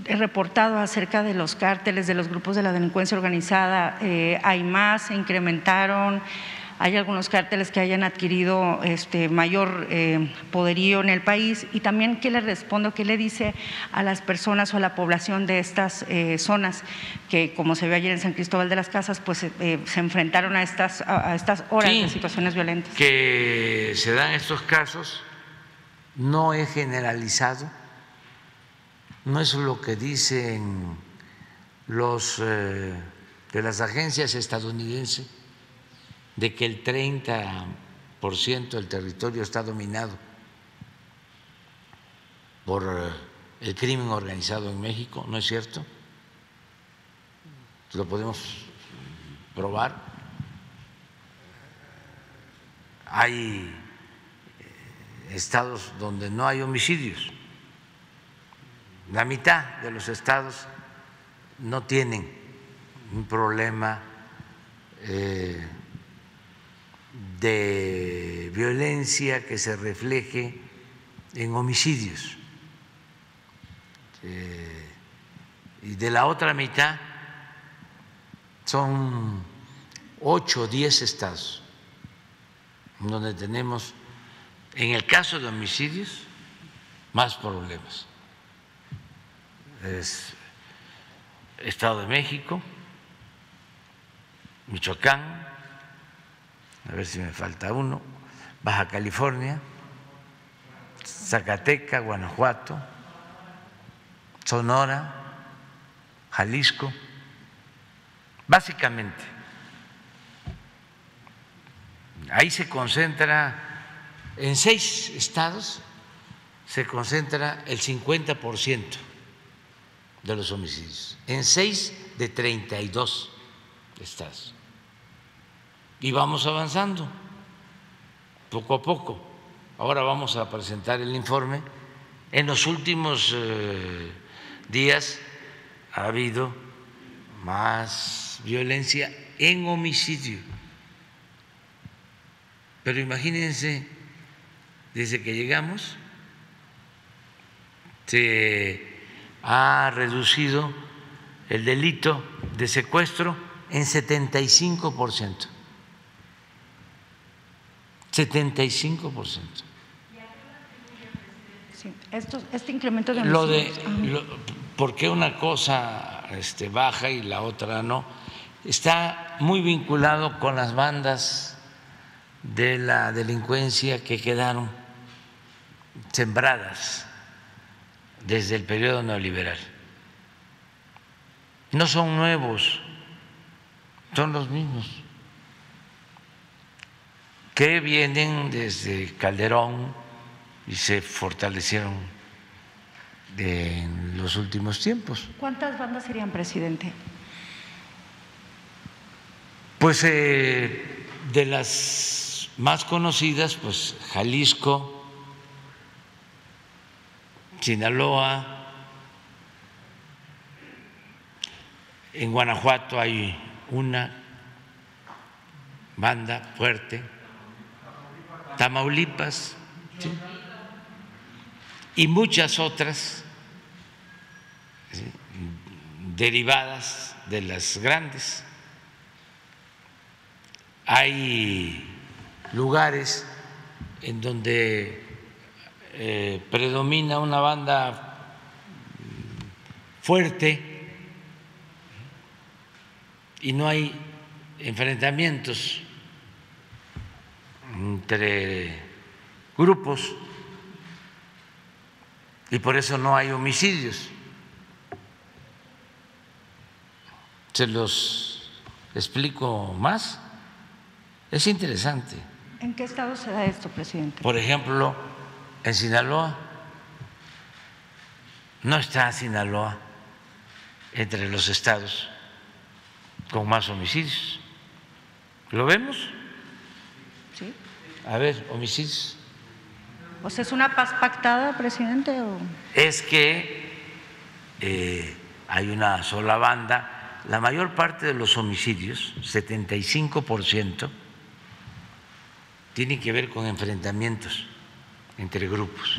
reportado acerca de los cárteles, de los grupos de la delincuencia organizada? ¿Hay más? ¿Se incrementaron? ¿Hay algunos cárteles que hayan adquirido mayor poderío en el país? Y también, ¿qué le respondo, qué le dice a las personas o a la población de estas zonas que, como se ve ayer en San Cristóbal de las Casas, pues se enfrentaron a estas horas de situaciones violentas? Que se dan estos casos, no es generalizado, no es lo que dicen los de las agencias estadounidenses, de que el 30% del territorio está dominado por el crimen organizado en México. No es cierto, lo podemos probar. Hay estados donde no hay homicidios, la mitad de los estados no tienen un problema de violencia que se refleje en homicidios, y de la otra mitad son 8 o 10 estados donde tenemos, en el caso de homicidios, más problemas. Es Estado de México, Michoacán, a ver si me falta uno, Baja California, Zacatecas, Guanajuato, Sonora, Jalisco, básicamente. Ahí se concentra, en 6 estados se concentra el 50% de los homicidios, en 6 de 32 estados. Y vamos avanzando poco a poco. Ahora vamos a presentar el informe. En los últimos días ha habido más violencia en homicidio, pero imagínense, desde que llegamos se ha reducido el delito de secuestro en 75%. 75%. Sí, este incremento de homicidios. ¿Por qué una cosa baja y la otra no? Está muy vinculado con las bandas de la delincuencia que quedaron sembradas desde el periodo neoliberal. No son nuevos, son los mismos que vienen desde Calderón y se fortalecieron en los últimos tiempos. ¿Cuántas bandas serían, presidente? Pues de las más conocidas, pues Jalisco, Sinaloa, en Guanajuato hay una banda fuerte, Tamaulipas, ¿sí? Y muchas otras, ¿sí?, derivadas de las grandes. Hay lugares en donde predomina una banda fuerte y no hay enfrentamientos entre grupos y por eso no hay homicidios. Se los explico más. Es interesante. ¿En qué estado se da esto, presidente? Por ejemplo, en Sinaloa. No está Sinaloa entre los estados con más homicidios. ¿Lo vemos? Sí. A ver, homicidios. ¿O sea, es una paz pactada, presidente? ¿O? Es que hay una sola banda. La mayor parte de los homicidios, 75%, tienen que ver con enfrentamientos entre grupos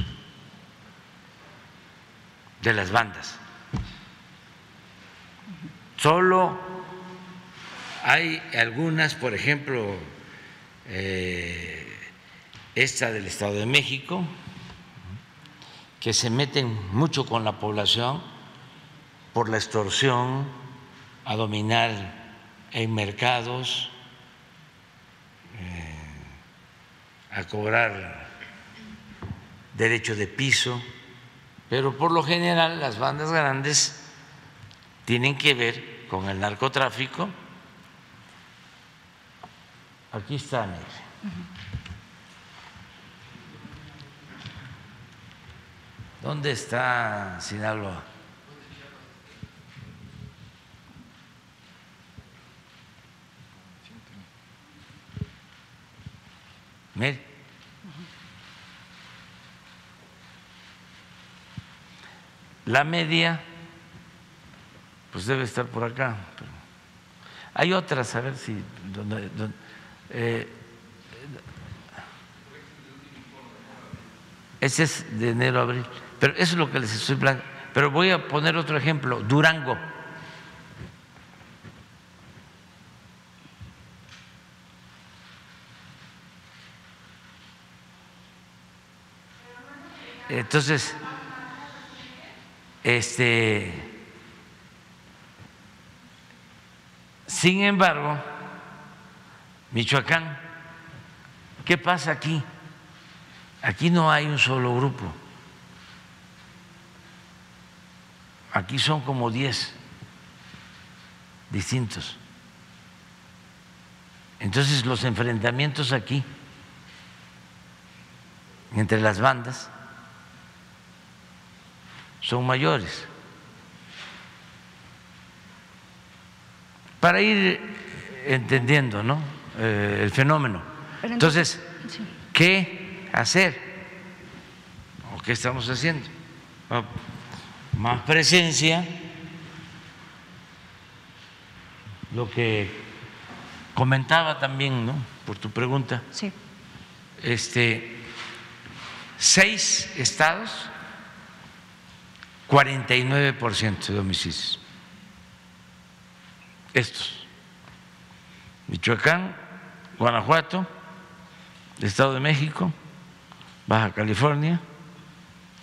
de las bandas. Solo hay algunas, por ejemplo, esta del Estado de México, que se meten mucho con la población por la extorsión, a dominar en mercados, a cobrar derecho de piso, pero por lo general las bandas grandes tienen que ver con el narcotráfico. Aquí está, mire. ¿Dónde está Sinaloa? Mire. La media, pues debe estar por acá. Pero hay otras, a ver si. Ese es de enero a abril. Pero eso es lo que les estoy planteando. Pero voy a poner otro ejemplo: Durango. Entonces, sin embargo, Michoacán, ¿qué pasa aquí? Aquí no hay un solo grupo. Aquí son como 10 distintos. Entonces los enfrentamientos aquí entre las bandas son mayores. Para ir entendiendo, ¿no?, el fenómeno. Entonces, ¿qué hacer? ¿O qué estamos haciendo? Más presencia, lo que comentaba también, ¿no?, por tu pregunta. Sí. 6 estados, 49% de homicidios. Estos: Michoacán, Guanajuato, Estado de México, Baja California,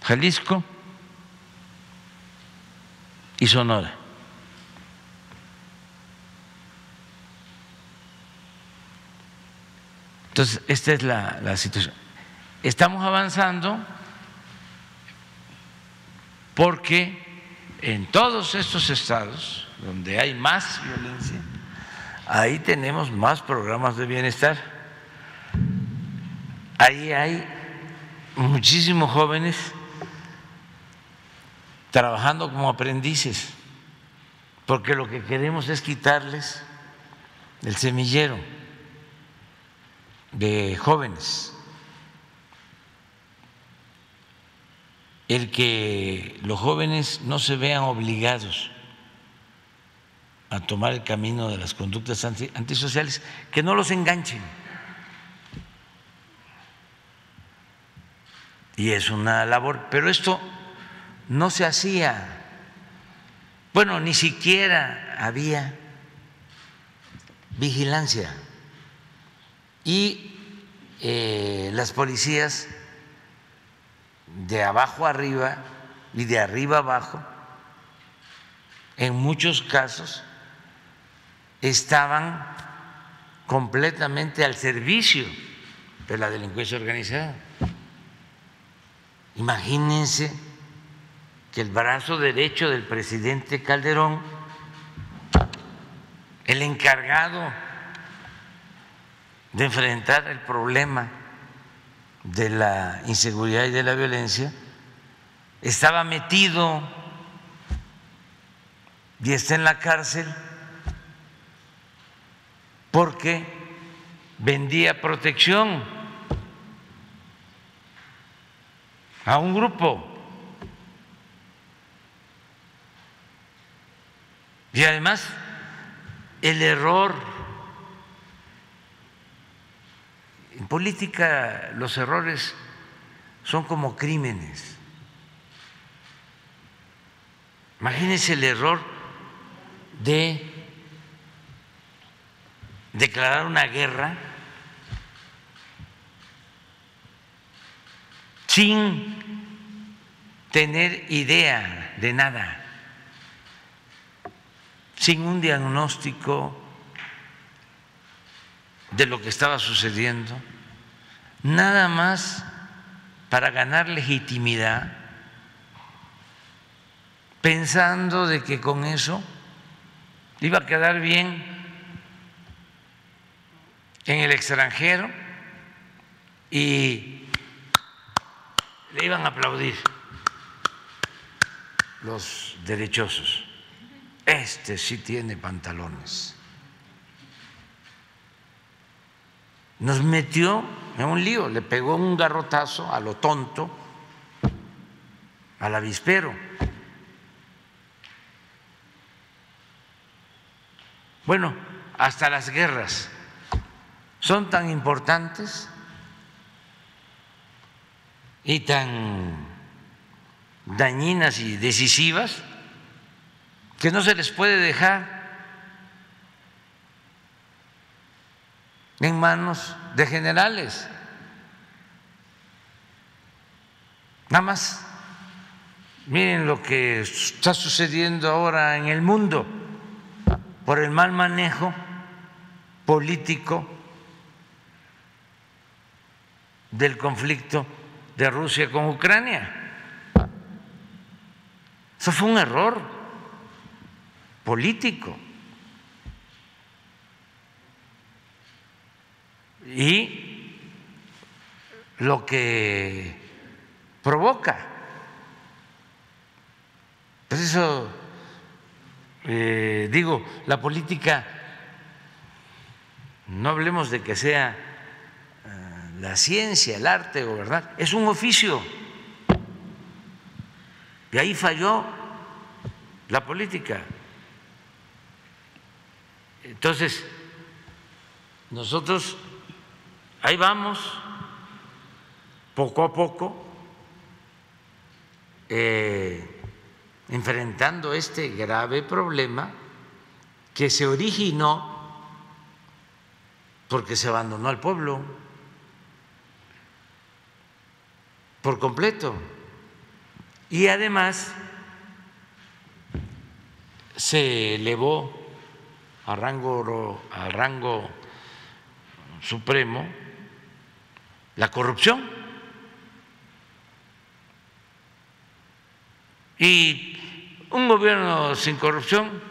Jalisco y Sonora. Entonces, esta es la situación. Estamos avanzando porque en todos estos estados donde hay más violencia, ahí tenemos más programas de bienestar. Ahí hay muchísimos jóvenes trabajando como aprendices, porque lo que queremos es quitarles el semillero de jóvenes, el que los jóvenes no se vean obligados a tomar el camino de las conductas antisociales, que no los enganchen. Y es una labor, pero esto no se hacía. Bueno, ni siquiera había vigilancia. Y las policías, de abajo arriba y de arriba abajo, en muchos casos estaban completamente al servicio de la delincuencia organizada. Imagínense que el brazo derecho del presidente Calderón, el encargado de enfrentar el problema de la inseguridad y de la violencia, estaba metido y está en la cárcel porque vendía protección a un grupo. Y además, el error en política, los errores son como crímenes. Imagínense el error de declarar una guerra sin tener idea de nada, sin un diagnóstico de lo que estaba sucediendo, nada más para ganar legitimidad, pensando de que con eso iba a quedar bien en el extranjero y le iban a aplaudir los derechosos. Este sí tiene pantalones. Nos metió en un lío, le pegó un garrotazo a lo tonto, al avispero. Bueno, hasta las guerras son tan importantes y tan dañinas y decisivas que no se les puede dejar en manos de generales. Nada más, miren lo que está sucediendo ahora en el mundo por el mal manejo político del conflicto de Rusia con Ucrania. Eso fue un error político. Y lo que provoca, por eso digo, la política, no hablemos de que sea la ciencia, el arte, gobernar, es un oficio. Y ahí falló la política. Entonces, nosotros ahí vamos, poco a poco, enfrentando este grave problema que se originó porque se abandonó al pueblo por completo y además se elevó a rango supremo la corrupción y un gobierno sin corrupción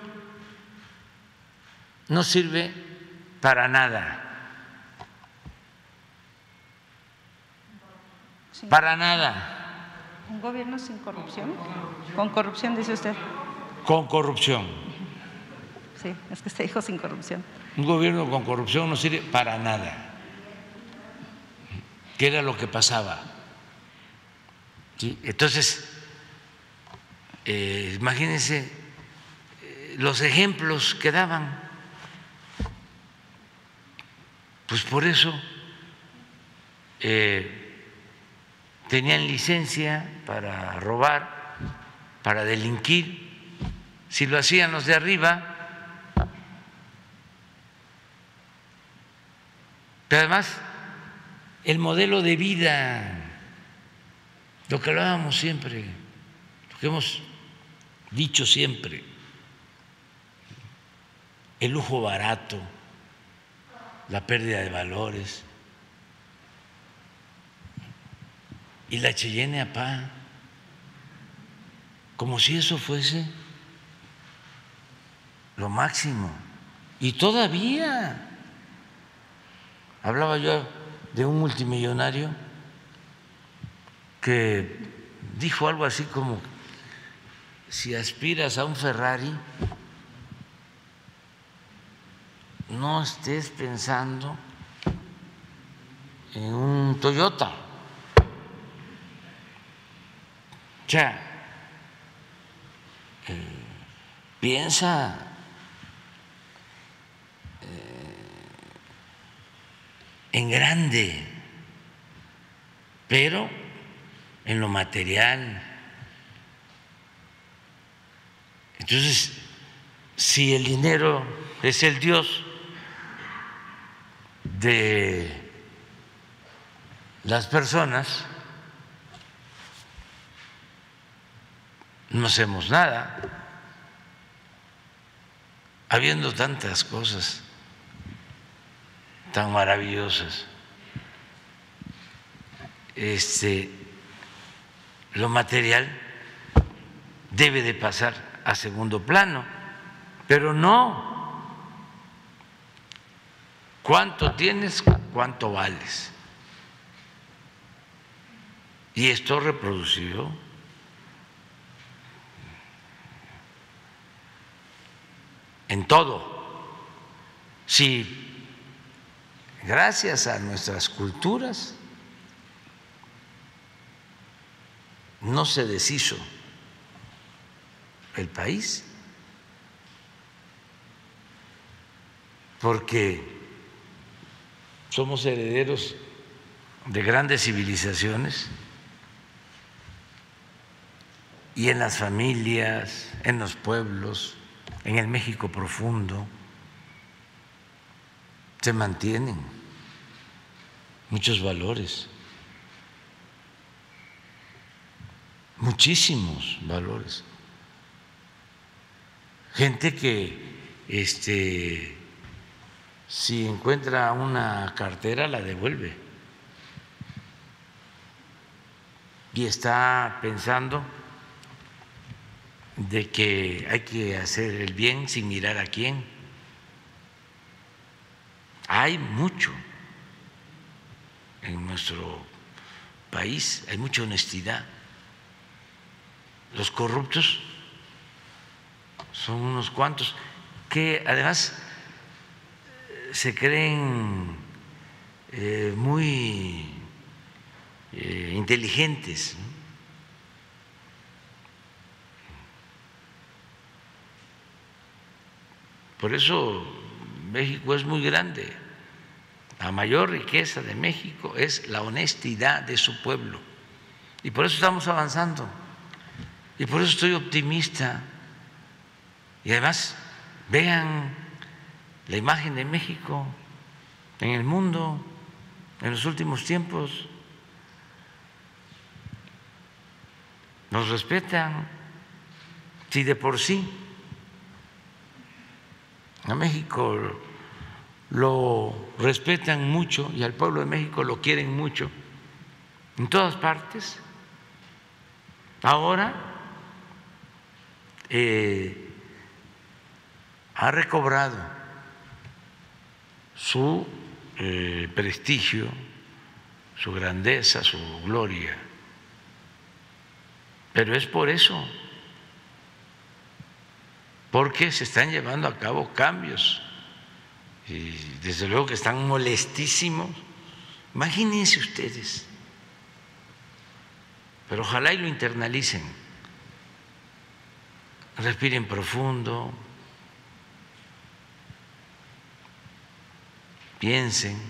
no sirve para nada. Para nada. ¿Un gobierno sin corrupción? ¿Con corrupción, dice usted? Con corrupción. Sí, es que usted dijo sin corrupción. Un gobierno con corrupción no sirve para nada. ¿Qué era lo que pasaba? ¿Sí? Entonces, imagínense los ejemplos que daban. Pues por eso tenían licencia para robar, para delinquir. Si lo hacían los de arriba, pero además el modelo de vida, lo que hablábamos siempre, lo que hemos dicho siempre, el lujo barato, la pérdida de valores y la Cheyenne Apá, como si eso fuese lo máximo. Y todavía hablaba yo de un multimillonario que dijo algo así como: si aspiras a un Ferrari, no estés pensando en un Toyota. O sea, piensa en grande, pero en lo material. Entonces, si el dinero es el Dios de las personas, no hacemos nada, habiendo tantas cosas tan maravillosas. Lo material debe de pasar a segundo plano, pero no cuánto tienes, cuánto vales. Y esto reproducido en todo. Si gracias a nuestras culturas no se deshizo el país, porque somos herederos de grandes civilizaciones y en las familias, en los pueblos, en el México profundo, se mantienen muchos valores, muchísimos valores. Gente que si encuentra una cartera la devuelve y está pensando de que hay que hacer el bien sin mirar a quién. Hay mucho en nuestro país, hay mucha honestidad. Los corruptos son unos cuantos que además se creen muy inteligentes, ¿no? Por eso México es muy grande. La mayor riqueza de México es la honestidad de su pueblo. Y por eso estamos avanzando. Y por eso estoy optimista. Y además, vean la imagen de México en el mundo en los últimos tiempos. Nos respetan. Si de por sí a México lo respetan mucho y al pueblo de México lo quieren mucho en todas partes, ahora ha recobrado su prestigio, su grandeza, su gloria. Pero es por eso, porque se están llevando a cabo cambios y desde luego que están molestísimos. Imagínense ustedes, pero ojalá y lo internalicen, respiren profundo, piensen,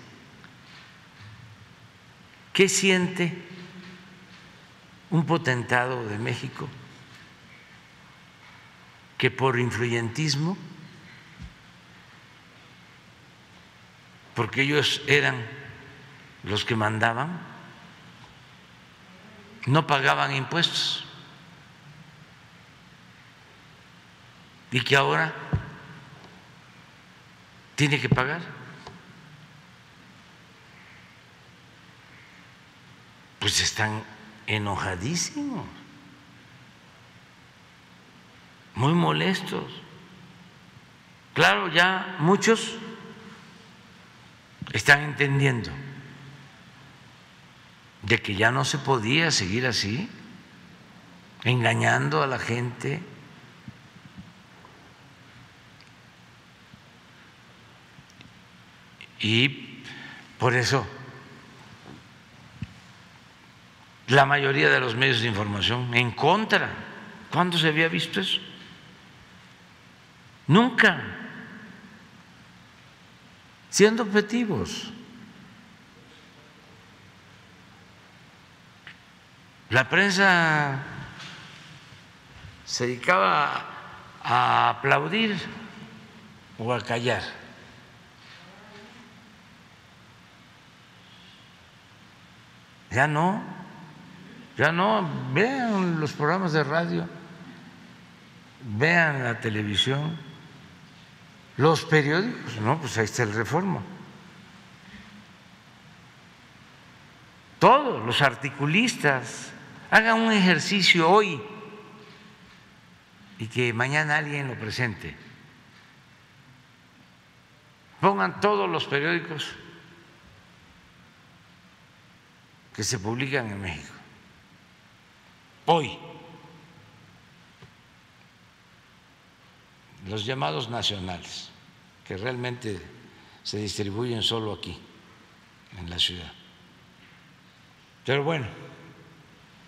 ¿qué siente un potentado de México que por influyentismo, porque ellos eran los que mandaban, no pagaban impuestos y que ahora tiene que pagar? Pues están enojadísimos, muy molestos. Claro, ya muchos están entendiendo de que ya no se podía seguir así, engañando a la gente. Y por eso la mayoría de los medios de información en contra. ¿Cuándo se había visto eso? Nunca. Siendo objetivos. La prensa se dedicaba a aplaudir o a callar. Ya no, vean los programas de radio, vean la televisión, los periódicos, no, pues ahí está el Reforma. Todos los articulistas hagan un ejercicio hoy y que mañana alguien lo presente. Pongan todos los periódicos que se publican en México hoy, los llamados nacionales, que realmente se distribuyen solo aquí, en la ciudad. Pero bueno,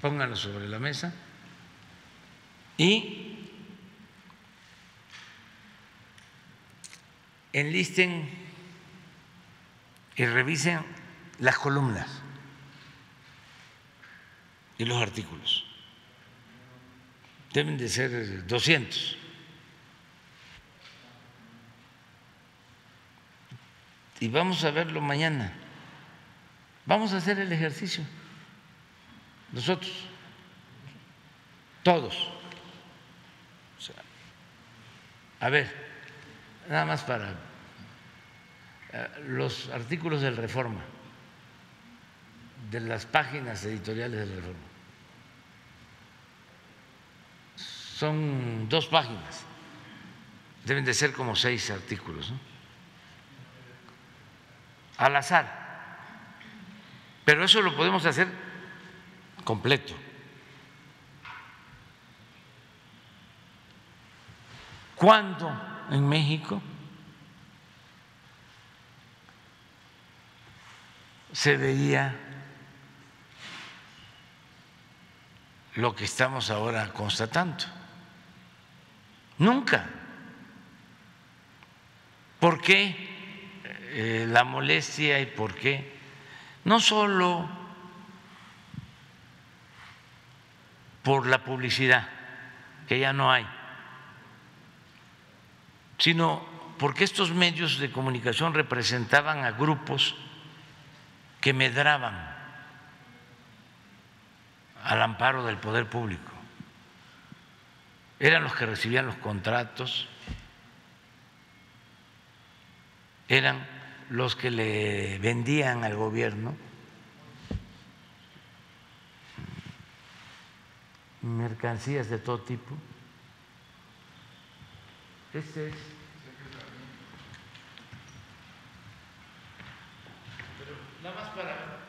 pónganlo sobre la mesa y enlisten y revisen las columnas y los artículos. Deben de ser 200. Y vamos a verlo mañana. Vamos a hacer el ejercicio. Nosotros, todos. O sea, a ver, nada más para los artículos del Reforma, de las páginas editoriales del Reforma. Son 2 páginas, deben de ser como 6 artículos, ¿no? Al azar, pero eso lo podemos hacer completo. ¿Cuándo en México se veía lo que estamos ahora constatando? Nunca. ¿Por qué la molestia y por qué? No solo por la publicidad, que ya no hay, sino porque estos medios de comunicación representaban a grupos que medraban al amparo del poder público. Eran los que recibían los contratos, eran los que le vendían al gobierno mercancías de todo tipo. Este es. Pero nada más para